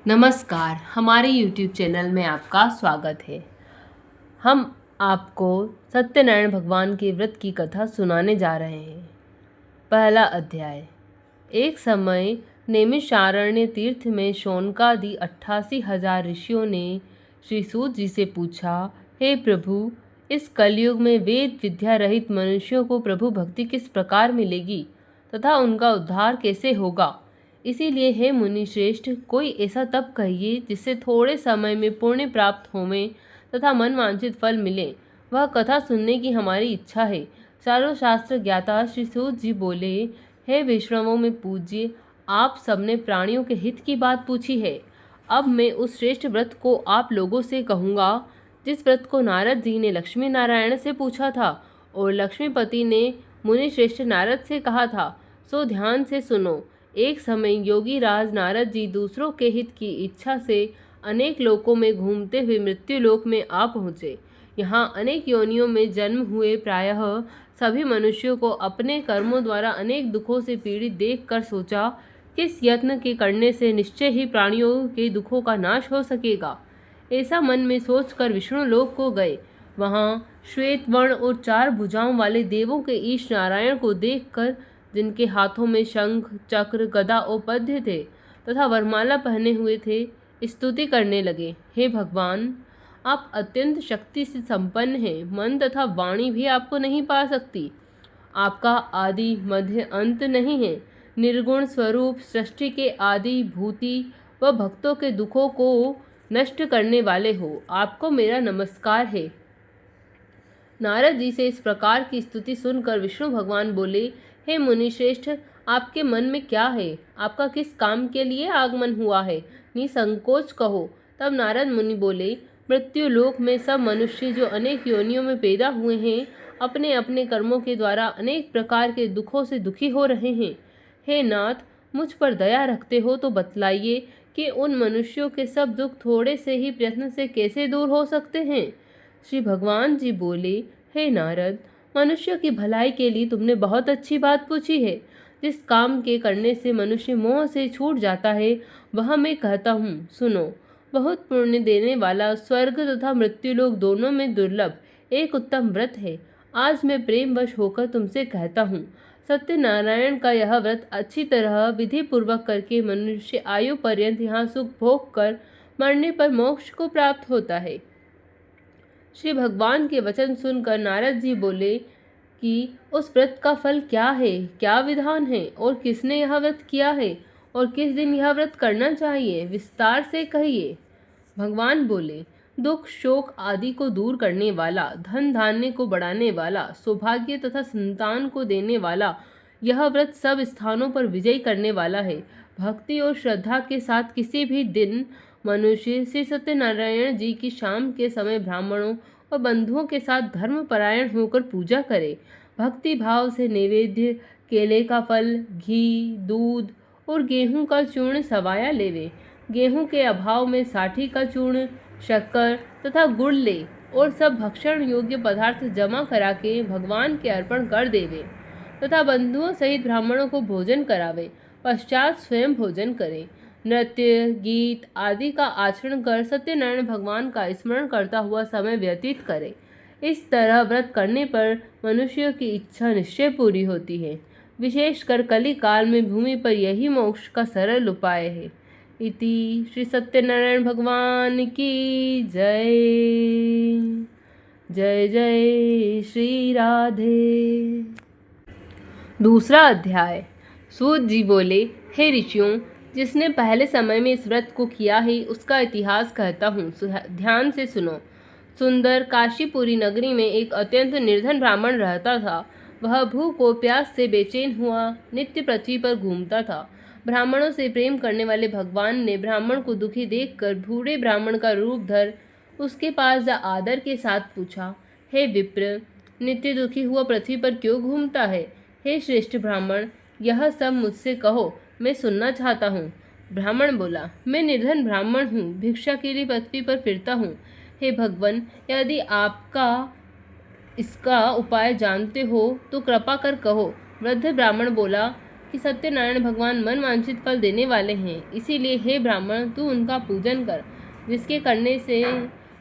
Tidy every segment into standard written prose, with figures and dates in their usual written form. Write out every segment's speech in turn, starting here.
नमस्कार, हमारे YouTube channel में आपका स्वागत है। हम आपको सत्यनारायण भगवान के व्रत की कथा सुनाने जा रहे हैं। पहला अध्याय। एक समय नैमिषारण्य तीर्थ में शौनकादि 88,000 ऋषियों ने श्री सूत जी से पूछा, हे प्रभु, इस कलयुग में वेद विद्या रहित मनुष्यों को प्रभु भक्ति किस प्रकार मिलेगी तथा उनका उद्धार कैसे होगा। इसीलिए हे मुनि श्रेष्ठ, कोई ऐसा तप कहिए जिससे थोड़े समय में पुण्य प्राप्त होवे तथा मन वांछित फल मिले। वह कथा सुनने की हमारी इच्छा है। चारों शास्त्र ज्ञाता श्री सूत जी बोले, हे वैष्णवों में पूज्य, आप सबने प्राणियों के हित की बात पूछी है। अब मैं उस श्रेष्ठ व्रत को आप लोगों से कहूँगा जिस व्रत को नारद जी ने लक्ष्मी नारायण से पूछा था और लक्ष्मीपति ने मुनि श्रेष्ठ नारद से कहा था। सो ध्यान से सुनो। एक समय योगी राज नारद जी दूसरों के हित की इच्छा से अनेक लोकों में घूमते हुए मृत्यु लोक में आ पहुँचे। यहाँ अनेक योनियों में जन्म हुए प्रायः सभी मनुष्यों को अपने कर्मों द्वारा अनेक दुखों से पीड़ित देखकर सोचा, किस यत्न के करने से निश्चय ही प्राणियों के दुखों का नाश हो सकेगा। ऐसा मन में सोचकर विष्णु लोक को गए। वहाँ श्वेत वर्ण और 4 भुजाओं वाले देवों के ईश नारायण को देखकर, जिनके हाथों में शंख चक्र गदा और पद्य थे तथा वरमाला पहने हुए थे, स्तुति करने लगे। हे भगवान, आप अत्यंत शक्ति से संपन्न हैं। मन तथा वाणी भी आपको नहीं पा सकती। आपका आदि मध्य अंत नहीं है। निर्गुण स्वरूप सृष्टि के आदि भूति व भक्तों के दुखों को नष्ट करने वाले हो। आपको मेरा नमस्कार है। नारद जी से इस प्रकार की स्तुति सुनकर विष्णु भगवान बोले, हे मुनिश्रेष्ठ, आपके मन में क्या है? आपका किस काम के लिए आगमन हुआ है? निसंकोच कहो। तब नारद मुनि बोले, मृत्यु लोक में सब मनुष्य जो अनेक योनियों में पैदा हुए हैं, अपने अपने कर्मों के द्वारा अनेक प्रकार के दुखों से दुखी हो रहे हैं। हे नाथ, मुझ पर दया रखते हो तो बतलाइए कि उन मनुष्यों के सब दुख थोड़े से ही प्रयत्न से कैसे दूर हो सकते हैं। श्री भगवान जी बोले, हे नारद, मनुष्य की भलाई के लिए तुमने बहुत अच्छी बात पूछी है। जिस काम के करने से मनुष्य मोह से छूट जाता है, वह मैं कहता हूँ, सुनो। बहुत पुण्य देने वाला, स्वर्ग तथा मृत्युलोक दोनों में दुर्लभ एक उत्तम व्रत है। आज मैं प्रेमवश होकर तुमसे कहता हूँ, सत्यनारायण का यह व्रत अच्छी तरह विधि पूर्वक करके मनुष्य आयु पर्यंत यहाँ सुख भोग कर मरने पर मोक्ष को प्राप्त होता है। श्री भगवान के वचन सुनकर नारद जी बोले कि उस व्रत का फल क्या है, क्या विधान है और किसने यह व्रत किया है और किस दिन यह व्रत करना चाहिए, विस्तार से कहिए। भगवान बोले, दुख शोक आदि को दूर करने वाला, धन धान्य को बढ़ाने वाला, सौभाग्य तथा संतान को देने वाला यह व्रत सब स्थानों पर विजय करने वाला है। भक्ति और श्रद्धा के साथ किसी भी दिन मनुष्य श्री सत्यनारायण जी की शाम के समय ब्राह्मणों और बंधुओं के साथ धर्मपरायण होकर पूजा करे। भक्ति भाव से नैवेद्य, केले का फल, घी, दूध और गेहूं का चूर्ण सवाया लेवे। गेहूं के अभाव में साठी का चूर्ण, शक्कर तथा गुड़ ले और सब भक्षण योग्य पदार्थ जमा करा के भगवान के अर्पण कर देवे तथा बंधुओं सहित ब्राह्मणों को भोजन करावे। पश्चात स्वयं भोजन करे। नृत्य गीत आदि का आचरण कर सत्यनारायण भगवान का स्मरण करता हुआ समय व्यतीत करे। इस तरह व्रत करने पर मनुष्यों की इच्छा निश्चय पूरी होती है। विशेषकर कली काल में भूमि पर यही मोक्ष का सरल उपाय है। इति श्री सत्यनारायण भगवान की जय। जय जय श्री राधे। दूसरा अध्याय। सूत जी बोले, हे ऋषियों, जिसने पहले समय में इस व्रत को किया है उसका इतिहास कहता हूँ, ध्यान से सुनो। सुंदर काशीपुरी नगरी में एक अत्यंत निर्धन ब्राह्मण रहता था। वह भूख और प्यास से बेचैन हुआ नित्य पृथ्वी पर घूमता था। ब्राह्मणों से प्रेम करने वाले भगवान ने ब्राह्मण को दुखी देखकर बूढ़े ब्राह्मण का रूप धर उसके पास जा आदर के साथ पूछा, हे विप्र, नित्य दुखी हुआ पृथ्वी पर क्यों घूमता है? हे श्रेष्ठ ब्राह्मण, यह सब मुझसे कहो, मैं सुनना चाहता हूँ। ब्राह्मण बोला, मैं निर्धन ब्राह्मण हूँ, भिक्षा के लिए पृथ्वी पर फिरता हूँ। हे भगवान, यदि आपका इसका उपाय जानते हो तो कृपा कर कहो। वृद्ध ब्राह्मण बोला, कि सत्यनारायण भगवान मन वांछित फल देने वाले हैं, इसीलिए हे ब्राह्मण तू उनका पूजन कर, जिसके करने से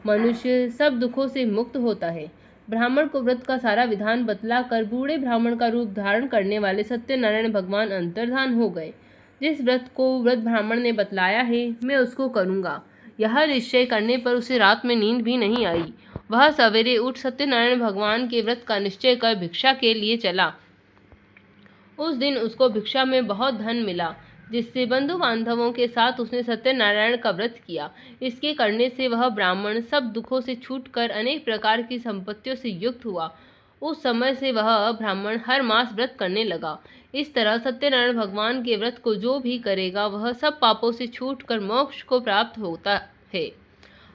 मनुष्य सब दुखों से मुक्त होता है। ब्राह्मण को व्रत का सारा विधान बतलाकर बूढ़े ब्राह्मण का रूप धारण करने वाले सत्यनारायण भगवान अंतर्धान हो गए। जिस व्रत को व्रत ब्राह्मण ने बतलाया है मैं उसको करूँगा, यह निश्चय करने पर उसे रात में नींद भी नहीं आई। वह सवेरे उठ सत्यनारायण भगवान के व्रत का निश्चय कर भिक्षा के लिए चला। उस दिन उसको भिक्षा में बहुत धन मिला, जिससे बंधु बांधवों के साथ उसने सत्यनारायण का व्रत किया। इसके करने से वह ब्राह्मण सब दुखों से छूटकर अनेक प्रकार की संपत्तियों से युक्त हुआ। उस समय से वह ब्राह्मण हर मास व्रत करने लगा। इस तरह सत्यनारायण भगवान के व्रत को जो भी करेगा वह सब पापों से छूटकर मोक्ष को प्राप्त होता है।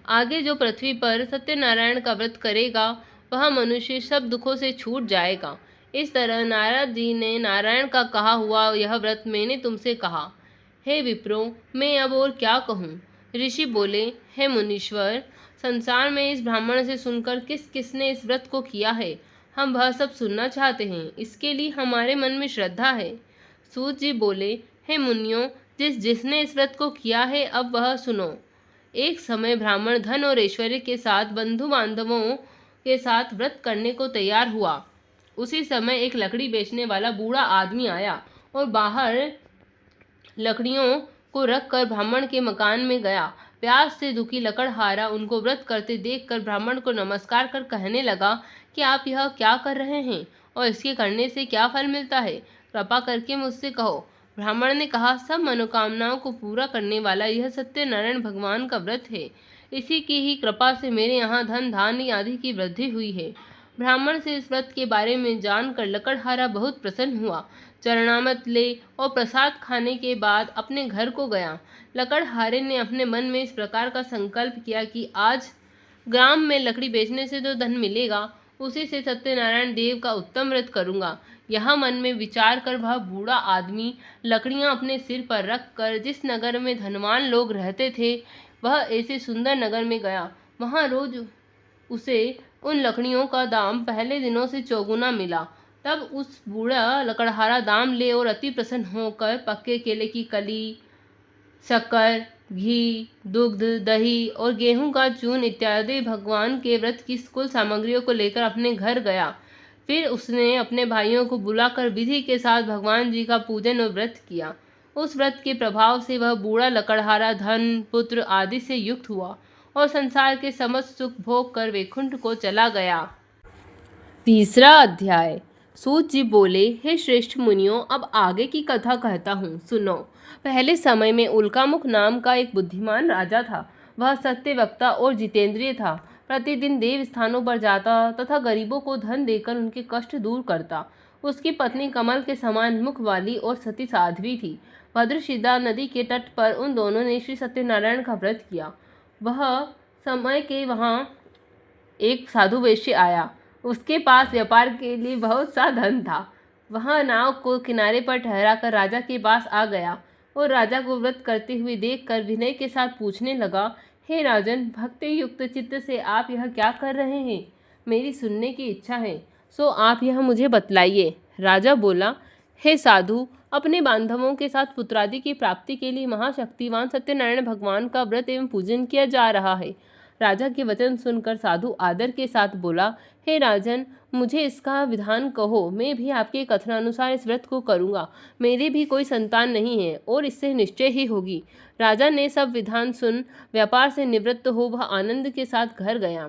आगे जो पृथ्वी पर सत्यनारायण का व्रत करेगा वह मनुष्य सब दुखों से छूट जाएगा। इस तरह नारद जी ने नारायण का कहा हुआ यह व्रत मैंने तुमसे कहा। हे विप्रो, मैं अब और क्या कहूँ। ऋषि बोले, हे मुनीश्वर, संसार में इस ब्राह्मण से सुनकर किस किसने इस व्रत को किया है, हम वह सब सुनना चाहते हैं। इसके लिए हमारे मन में श्रद्धा है। सूत जी बोले, हे मुनियों, जिसने इस व्रत को किया है अब वह सुनो। एक समय ब्राह्मण धन और ऐश्वर्य के साथ बंधु बांधवों के साथ व्रत करने को तैयार हुआ। उसी समय एक लकड़ी बेचने वाला बूढ़ा आदमी आया और बाहर लकड़ियों को रखकर ब्राह्मण के मकान में गया। प्यास से दुखी लकड़हारा उनको व्रत करते देखकर ब्राह्मण को नमस्कार कर कहने लगा कि आप यह क्या कर रहे हैं और इसके करने से क्या फल मिलता है, कृपा करके मुझसे कहो। ब्राह्मण ने कहा, सब मनोकामनाओं को पूरा करने वाला यह सत्यनारायण भगवान का व्रत है। इसी की ही कृपा से मेरे यहाँ धन धान्य आदि की वृद्धि हुई है। ब्राह्मण से इस व्रत के बारे में जानकर लकड़हारा बहुत प्रसन्न हुआ। चरणामृत ले और प्रसाद खाने के बाद अपने घर को गया। लकड़हारे ने अपने मन में इस प्रकार का संकल्प किया कि आज ग्राम में लकड़ी बेचने से जो धन मिलेगा उसी से सत्यनारायण देव का उत्तम व्रत करूंगा। यह मन में विचार कर वह बूढ़ा आदमी लकड़ियां अपने सिर पर रख कर जिस नगर में धनवान लोग रहते थे वह ऐसे सुंदर नगर में गया। वहां रोज उसे उन लकड़ियों का दाम पहले दिनों से चौगुना मिला। तब उस बूढ़ा लकड़हारा दाम ले और अति प्रसन्न होकर पक्के केले की कली, शक्कर, घी, दुग्ध, दही और गेहूं का चून इत्यादि भगवान के व्रत की कुल सामग्रियों को लेकर अपने घर गया। फिर उसने अपने भाइयों को बुलाकर विधि के साथ भगवान जी का पूजन और व्रत किया। उस व्रत के प्रभाव से वह बूढ़ा लकड़हारा धन, पुत्र आदि से युक्त हुआ और संसार के समस्त सुख भोग कर वैकुंठ को चला गया। तीसरा अध्याय। सूत जी बोले, हे श्रेष्ठ मुनियों, अब आगे की कथा कहता हूँ, सुनो। पहले समय में उल्कामुख नाम का एक बुद्धिमान राजा था। वह सत्यवक्ता और जितेंद्रिय था। प्रतिदिन देव स्थानों पर जाता तथा गरीबों को धन देकर उनके कष्ट दूर करता। उसकी पत्नी कमल के समान मुख वाली और सती साध्वी थी। भद्रशिदा नदी के तट पर उन दोनों ने श्री सत्यनारायण का व्रत किया। वह समय के वहाँ एक साधु वैश्य आया। उसके पास व्यापार के लिए बहुत सा धन था। वह नाव को किनारे पर ठहराकर राजा के पास आ गया और राजा को व्रत करते हुए देखकर विनय के साथ पूछने लगा, हे राजन, भक्ति युक्त चित्त से आप यह क्या कर रहे हैं? मेरी सुनने की इच्छा है, सो आप यह मुझे बतलाइए। राजा बोला, हे साधु, अपने बांधवों के साथ पुत्रादि की प्राप्ति के लिए महाशक्तिवान सत्यनारायण भगवान का व्रत एवं पूजन किया जा रहा है। राजा के वचन सुनकर साधु आदर के साथ बोला, हे राजन, मुझे इसका विधान कहो, मैं भी आपके कथनानुसार इस व्रत को करूँगा। मेरी भी कोई संतान नहीं है और इससे निश्चय ही होगी। राजा ने सब विधान सुन व्यापार से निवृत्त हो वह आनंद के साथ घर गया।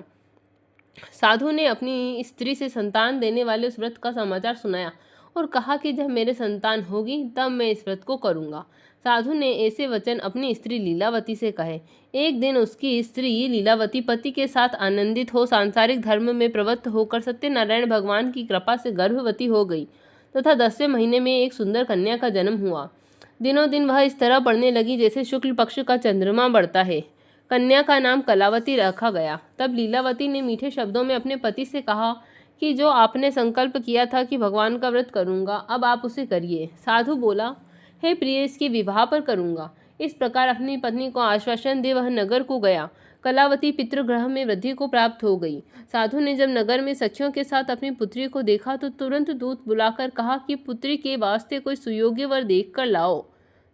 साधु ने अपनी स्त्री से संतान देने वाले उस व्रत का समाचार सुनाया और कहा कि जब मेरे संतान होगी तब मैं इस व्रत को करूँगा। साधु ने ऐसे वचन अपनी स्त्री लीलावती से कहे। एक दिन उसकी स्त्री लीलावती पति के साथ आनंदित हो सांसारिक धर्म में प्रवृत्त होकर सत्यनारायण भगवान की कृपा से गर्भवती हो गई तथा 10वें महीने में एक सुंदर कन्या का जन्म हुआ। दिनों दिन वह इस तरह बढ़ने लगी जैसे शुक्ल पक्ष का चंद्रमा बढ़ता है। कन्या का नाम कलावती रखा गया। तब लीलावती ने मीठे शब्दों में अपने पति से कहा कि जो आपने संकल्प किया था कि भगवान का व्रत करूंगा, अब आप उसे करिए। साधु बोला, हे प्रिय, इसके विवाह पर करूंगा। इस प्रकार अपनी पत्नी को आश्वासन दे वह नगर को गया। कलावती पितृगृह में वृद्धि को प्राप्त हो गई। साधु ने जब नगर में सखियों के साथ अपनी पुत्री को देखा तो तुरंत दूत बुलाकर कहा कि पुत्री के वास्ते कोई सुयोग्य वर देख कर लाओ।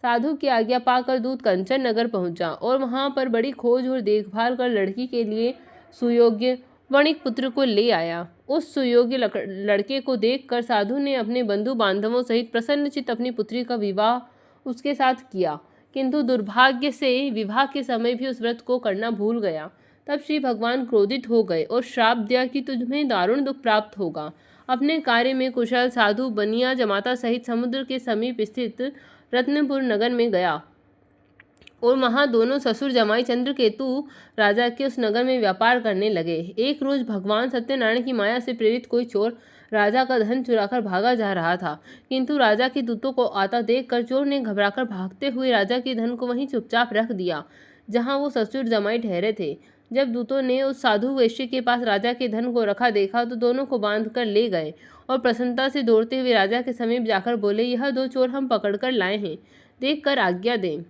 साधु की आज्ञा पाकर दूत कंचन नगर पहुंचा और वहां पर बड़ी खोज और देखभाल कर लड़की के लिए सुयोग्य वणिक पुत्र को ले आया। उस सुयोग्य लड़के को देखकर साधु ने अपने बंधु बांधवों सहित प्रसन्नचित्त अपनी पुत्री का विवाह उसके साथ किया, किंतु दुर्भाग्य से विवाह के समय भी उस व्रत को करना भूल गया। तब श्री भगवान क्रोधित हो गए और श्राप दिया कि तुम्हें दारुण दुख प्राप्त होगा। अपने कार्य में कुशल साधु बनिया जमाता सहित समुद्र के समीप स्थित रत्नपुर नगर में गया और वहां दोनों ससुर जमाई चंद्रकेतु राजा के उस नगर में व्यापार करने लगे। एक रोज भगवान सत्यनारायण की माया से प्रेरित कोई चोर राजा का धन चुराकर भागा जा रहा था, किंतु राजा के दूतों को आता देखकर चोर ने घबराकर भागते हुए राजा के धन को वहीं चुपचाप रख दिया जहां वो ससुर जमाई ठहरे थे। जब दूतों ने उस साधु वैश्य के पास राजा के धन को रखा देखा तो दोनों को बांध कर ले गए और प्रसन्नता से दौड़ते हुए राजा के समीप जाकर बोले, यह दो चोर हम पकड़कर लाए हैं, देख कर आज्ञा दें।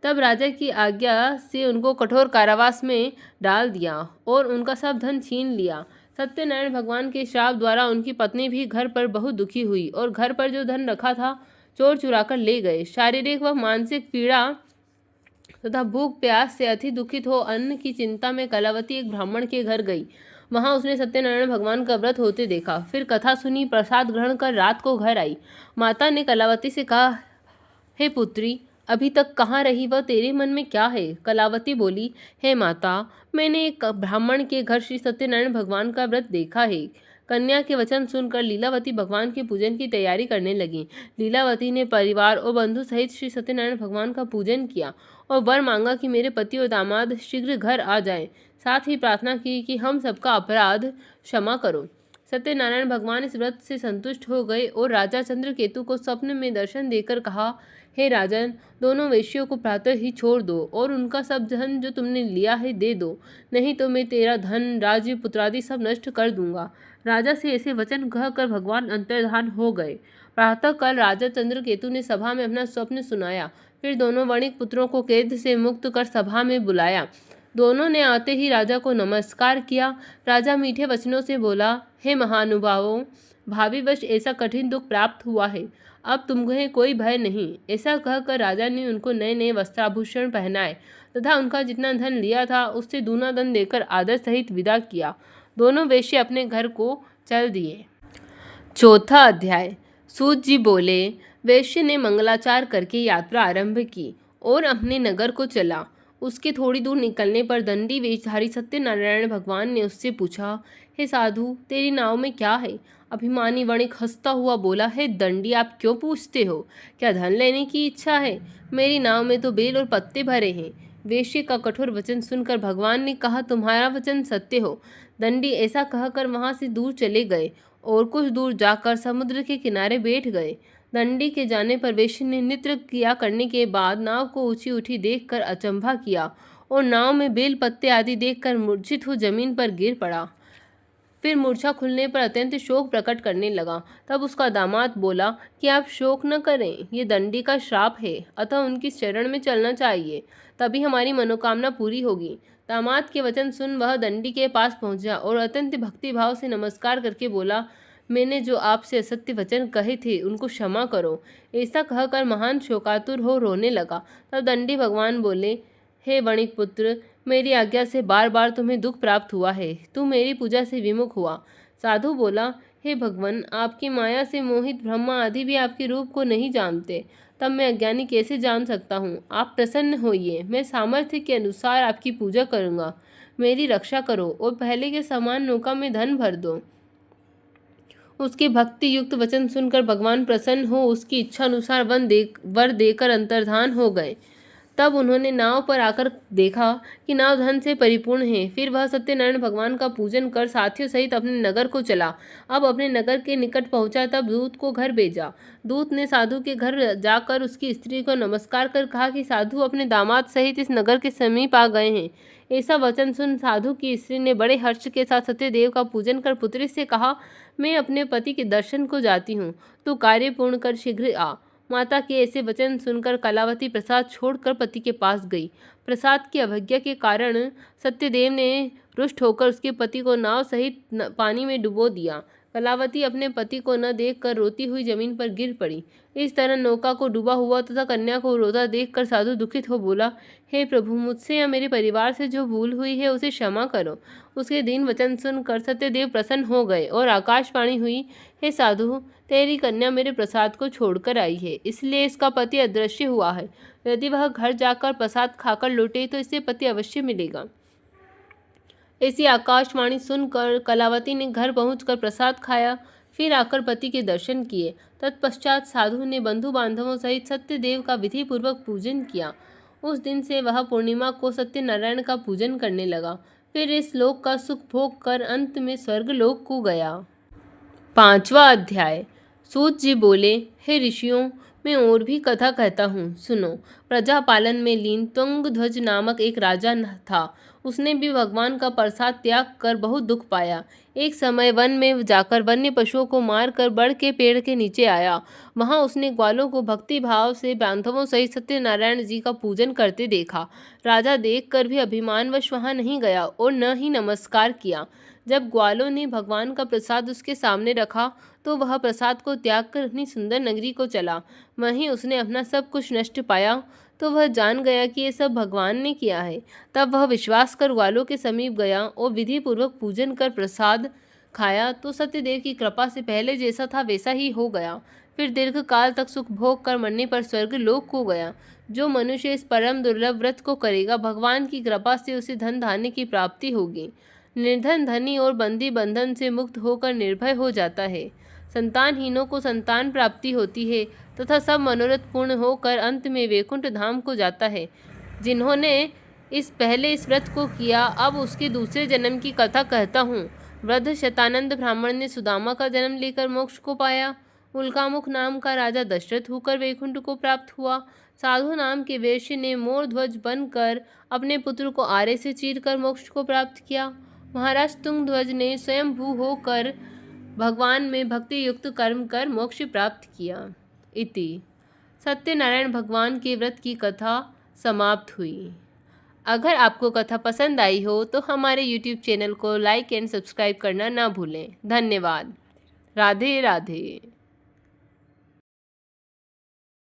तब राजा की आज्ञा से उनको कठोर कारावास में डाल दिया और उनका सब धन छीन लिया। सत्यनारायण भगवान के श्राप द्वारा उनकी पत्नी भी घर पर बहुत दुखी हुई और घर पर जो धन रखा था चोर चुराकर ले गए। शारीरिक व मानसिक पीड़ा तथा भूख प्यास से अति दुखित हो अन्न की चिंता में कलावती एक ब्राह्मण के घर गई। वहां उसने सत्यनारायण भगवान का व्रत होते देखा। फिर कथा सुनी, प्रसाद ग्रहण कर रात को घर आई। माता ने कलावती से कहा, हे पुत्री, अभी तक कहाँ रही वह तेरे मन में क्या है? कलावती बोली, हे माता, मैंने एक ब्राह्मण के घर श्री सत्यनारायण भगवान का व्रत देखा है। कन्या के वचन सुनकर लीलावती भगवान के पूजन की तैयारी करने लगी। लीलावती ने परिवार और बंधु सहित श्री सत्यनारायण भगवान का पूजन किया और वर मांगा कि मेरे पति और दामाद शीघ्र घर आ जाएं। साथ ही प्रार्थना की कि हम सबका अपराध क्षमा करो। सत्यनारायण भगवान इस व्रत से संतुष्ट हो गए और राजा चंद्रकेतु को स्वप्न में दर्शन देकर कहा, हे राजन, दोनों वेश्यों को प्रातः ही छोड़ दो और उनका सब धन जो तुमने लिया है दे दो, नहीं तो मैं तेरा धन, राज्य, पुत्रादि सब नष्ट कर दूंगा। राजा से ऐसे वचन कहकर भगवान अंतर्धान हो गए। प्रातःकाल राजा चंद्रकेतु ने सभा में अपना स्वप्न सुनाया। फिर दोनों वणिक पुत्रों को कैद से मुक्त कर सभा में बुलाया। दोनों ने आते ही राजा को नमस्कार किया। राजा मीठे वचनों से बोला, हे महानुभावों, भावीवश ऐसा कठिन दुख प्राप्त हुआ है, अब तुम्हें कोई भय नहीं। ऐसा कहकर राजा ने उनको नए नए वस्त्राभूषण पहनाए तथा उनका जितना धन लिया था उससे दूना धन देकर आदर सहित विदा किया। दोनों वेश्य अपने घर को चल दिए। चौथा अध्याय। सूत जी बोले, वेश्य ने मंगलाचार करके यात्रा आरंभ की और अपने नगर को चला। उसके थोड़ी दूर निकलने पर दंडी वेशधारी सत्यनारायण भगवान ने उससे पूछा, हे साधु, तेरी नाव में क्या है? अभिमानी वणिक हंसता हुआ बोला, हे दंडी, आप क्यों पूछते हो? क्या धन लेने की इच्छा है? मेरी नाव में तो बेल और पत्ते भरे हैं। वेश्य का कठोर वचन सुनकर भगवान ने कहा, तुम्हारा वचन सत्य हो। दंडी ऐसा कहकर वहां से दूर चले गए और कुछ दूर जाकर समुद्र के किनारे बैठ गए। दंडी के जाने पर वेश्य ने नृत्य किया करने के बाद नाव को ऊंची उठी देखकर अचंभा किया और नाव में बेल पत्ते आदि देखकर मूर्छित हो जमीन पर गिर पड़ा। फिर मूर्छा खुलने पर अत्यंत शोक प्रकट करने लगा। तब उसका दामाद बोला कि आप शोक न करें, ये दंडी का श्राप है, अतः उनकी शरण में चलना चाहिए, तभी हमारी मनोकामना पूरी होगी। दामाद के वचन सुन वह दंडी के पास पहुंचा और अत्यंत भक्तिभाव से नमस्कार करके बोला, मैंने जो आपसे असत्य वचन कहे थे उनको क्षमा करो। ऐसा कहकर महान शोकातुर हो रोने लगा। तब दंडी भगवान बोले, हे वणिक पुत्र, मेरी आज्ञा से बार बार तुम्हें दुख प्राप्त हुआ है, तू मेरी पूजा से विमुख हुआ। साधु बोला, हे भगवान, आपकी माया से मोहित ब्रह्मा आदि भी आपके रूप को नहीं जानते, तब मैं अज्ञानी कैसे जान सकता हूँ? आप प्रसन्न होइए, मैं सामर्थ्य के अनुसार आपकी पूजा करूँगा। मेरी रक्षा करो और पहले के समान नौका में धन भर दो। उसके भक्ति युक्त वचन सुनकर भगवान प्रसन्न हो उसकी इच्छा अनुसार वर देकर अंतर्धान हो गए। तब उन्होंने नाव पर आकर देखा कि नाव धन से परिपूर्ण है। फिर वह सत्यनारायण भगवान का पूजन कर साथियों सहित अपने नगर को चला। अब अपने नगर के निकट पहुंचा तब दूत को घर भेजा। दूत ने साधु के घर जाकर उसकी स्त्री को नमस्कार कर कहा कि साधु अपने दामाद सहित इस नगर के समीप आ गए हैं। ऐसा वचन सुन साधु की स्त्री ने बड़े हर्ष के साथ सत्यदेव का पूजन कर पुत्री से कहा, मैं अपने पति के दर्शन को जाती हूँ, तू कार्य पूर्ण कर शीघ्र आ। माता के ऐसे वचन सुनकर कलावती प्रसाद छोड़कर पति के पास गई। प्रसाद की अवज्ञा के कारण सत्यदेव ने रुष्ट होकर उसके पति को नाव सहित पानी में डुबो दिया। कलावती अपने पति को न देखकर रोती हुई जमीन पर गिर पड़ी। इस तरह नौका को डूबा हुआ तथा कन्या को रोता देखकर साधु दुखित हो बोला, हे प्रभु, मुझसे या मेरे परिवार से जो भूल हुई है उसे क्षमा करो। उसके दीन वचन सुनकर सत्यदेव प्रसन्न हो गए और आकाशवाणी हुई, हे साधु, तेरी कन्या मेरे प्रसाद को छोड़कर आई है, इसलिए इसका पति अदृश्य हुआ है। यदि वह घर जाकर प्रसाद खाकर लौटे तो इसे पति अवश्य मिलेगा। ऐसी आकाशवाणी सुनकर कलावती ने घर पहुंचकर प्रसाद खाया, फिर आकर पति के दर्शन किए। तत्पश्चात साधु ने बंधु बांधवों सहित सत्यदेव का विधि पूर्वक पूजन किया। उस दिन से वह पूर्णिमा को सत्यनारायण का पूजन करने लगा। फिर इस लोक का सुख भोग कर अंत में स्वर्गलोक को गया। 5वां अध्याय। सूत जी बोले, हे ऋषियों, मैं और भी कथा कहता हूँ, सुनो। प्रजा पालन में लीन तुंगध्वज नामक एक राजा था। उसने भी भगवान का प्रसाद त्याग कर बहुत दुख पाया। एक समय वन में जाकर वन्य पशुओं को मारकर बड़ के पेड़ के नीचे आया। वहां उसने ग्वालों को भक्ति भाव से बांधवों सहित सत्यनारायण जी का पूजन करते देखा। राजा देखकर भी अभिमानवश वहां नहीं गया और न ही नमस्कार किया। जब ग्वालों ने भगवान का प्रसाद उसके सामने रखा तो वह प्रसाद को त्याग कर अपनी सुंदर नगरी को चला। वहीं उसने अपना सब कुछ नष्ट पाया तो वह जान गया कि ये सब भगवान ने किया है। तब वह विश्वास कर ग्वालों के समीप गया और विधि पूर्वक पूजन कर प्रसाद खाया तो सत्यदेव की कृपा से पहले जैसा था वैसा ही हो गया। फिर दीर्घ काल तक सुख भोग कर मरने पर स्वर्ग लोक को गया। जो मनुष्य इस परम दुर्लभ व्रत को करेगा, भगवान की कृपा से उसे धन धान्य की प्राप्ति होगी। निर्धन धनी और बंदी बंधन से मुक्त होकर निर्भय हो जाता है। संतानहीनों को संतान प्राप्ति होती है तथा सब मनोरथ पूर्ण होकर अंत में वैकुंठ धाम को जाता है। जिन्होंने इस व्रत को किया, अब उसके दूसरे जन्म की कथा कहता हूँ। वृद्ध शतानंद ब्राह्मण ने सुदामा का जन्म लेकर मोक्ष को पाया। उल्कामुख नाम का राजा दशरथ होकर वैकुंठ को प्राप्त हुआ। साधु नाम के वैश्य ने मोर ध्वज बनकर अपने पुत्र को आरे से चीरकर मोक्ष को प्राप्त किया। महाराज तुंगध्वज ने स्वयंभू होकर भगवान में भक्ति युक्त कर्म कर मोक्ष प्राप्त किया। इति सत्यनारायण भगवान के व्रत की कथा समाप्त हुई। अगर आपको कथा पसंद आई हो तो हमारे YouTube चैनल को लाइक एंड सब्सक्राइब करना ना भूलें। धन्यवाद। राधे राधे।